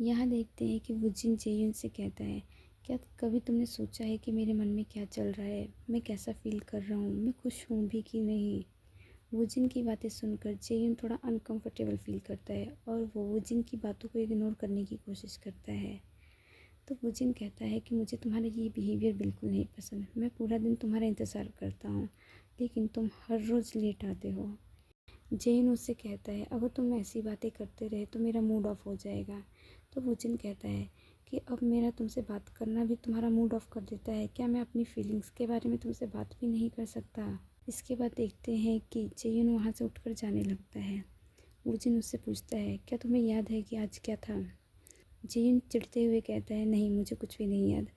यहाँ देखते हैं कि वुजिन जेयुन से कहता है, क्या कभी तुमने सोचा है कि मेरे मन में क्या चल रहा है, मैं कैसा फील कर रहा हूँ, मैं खुश हूँ भी कि नहीं। वुजिन की बातें सुनकर जेयुन थोड़ा अनकंफर्टेबल फील करता है और वो वुजिन की बातों को इग्नोर करने की कोशिश करता है। तो वुजिन कहता है कि मुझे तुम्हारा ये बिहेवियर बिल्कुल नहीं पसंद, मैं पूरा दिन तुम्हारा इंतज़ार करता हूँ लेकिन तुम हर रोज़ लेट आते हो। जेन उससे कहता है, अगर तुम ऐसी बातें करते रहे तो मेरा मूड ऑफ हो जाएगा। तो वुजिन कहता है कि अब मेरा तुमसे बात करना भी तुम्हारा मूड ऑफ कर देता है, क्या मैं अपनी फीलिंग्स के बारे में तुमसे बात भी नहीं कर सकता। इसके बाद देखते हैं कि जेयुन वहाँ से उठकर जाने लगता है। वुजिन उससे पूछता है, क्या तुम्हें याद है कि आज क्या था। जेयुन चिढ़ते हुए कहता है, नहीं मुझे कुछ भी नहीं याद,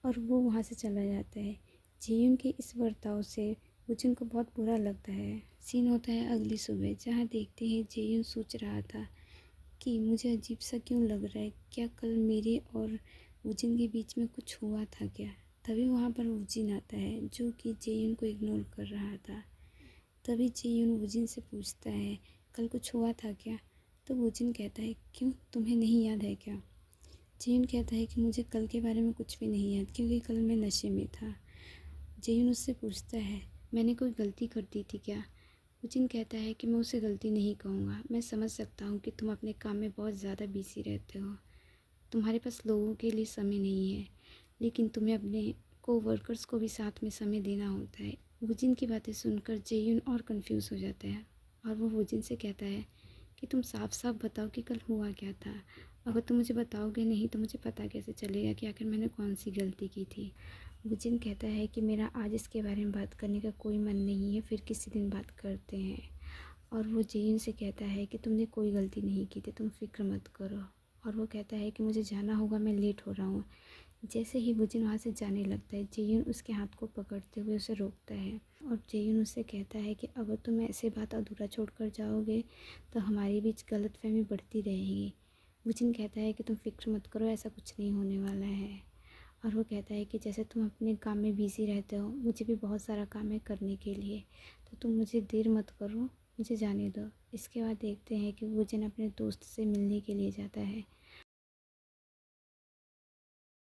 और वो वहाँ से चला जाता है। जेयुन के इस बर्ताव से वुजिन को बहुत बुरा लगता है। सीन होता है अगली सुबह, जहाँ देखते हैं जेयुन सोच रहा था कि मुझे अजीब सा क्यों लग रहा है, क्या कल मेरे और वुजिन के बीच में कुछ हुआ था क्या। तभी वहाँ पर वुजिन आता है जो कि जेयुन को इग्नोर कर रहा था। तभी जेयुन वुजिन से पूछता है, कल कुछ हुआ था क्या। तो वुजिन कहता है, क्यों तुम्हें नहीं याद है क्या। जेयुन कहता है कि मुझे कल के बारे में कुछ भी नहीं याद क्योंकि कल मैं नशे में था। जेयुन उससे पूछता है, मैंने कोई गलती कर दी थी क्या। वुजिन कहता है कि मैं उसे गलती नहीं कहूँगा, मैं समझ सकता हूँ कि तुम अपने काम में बहुत ज़्यादा बिजी रहते हो, तुम्हारे पास लोगों के लिए समय नहीं है, लेकिन तुम्हें अपने कोवर्कर्स को भी साथ में समय देना होता है। वुजिन की बातें सुनकर जेयुन और कंफ्यूज हो जाता है और वो वुजिन से कहता है कि तुम साफ साफ बताओ कि कल हुआ क्या था। अगर तुम मुझे बताओगे नहीं तो मुझे पता कैसे चलेगा कि आखिर मैंने कौन सी गलती की थी। वुजिन कहता है कि मेरा आज इसके बारे में बात करने का कोई मन नहीं है, फिर किसी दिन बात करते हैं। और वो जेयुन से कहता है कि तुमने कोई गलती नहीं की थी, तुम फिक्र मत करो। और वो कहता है कि मुझे जाना होगा, मैं लेट हो रहा हूँ। जैसे ही वुजिन वहाँ से जाने लगता है, जेयुन उसके हाथ को पकड़ते हुए उसे रोकता है और जेयुन उससे कहता है कि अगर तुम ऐसे बात अधूरा छोड़कर जाओगे तो हमारे बीच गलतफहमी बढ़ती रहेगी। वुजिन कहता है कि तुम फिक्र मत करो, ऐसा कुछ नहीं होने वाला है। और वो कहता है कि जैसे तुम अपने काम में बिज़ी रहते हो, मुझे भी बहुत सारा काम है करने के लिए, तो तुम मुझे देर मत करो, मुझे जाने दो। इसके बाद देखते हैं कि वुजिन अपने दोस्त से मिलने के लिए जाता है।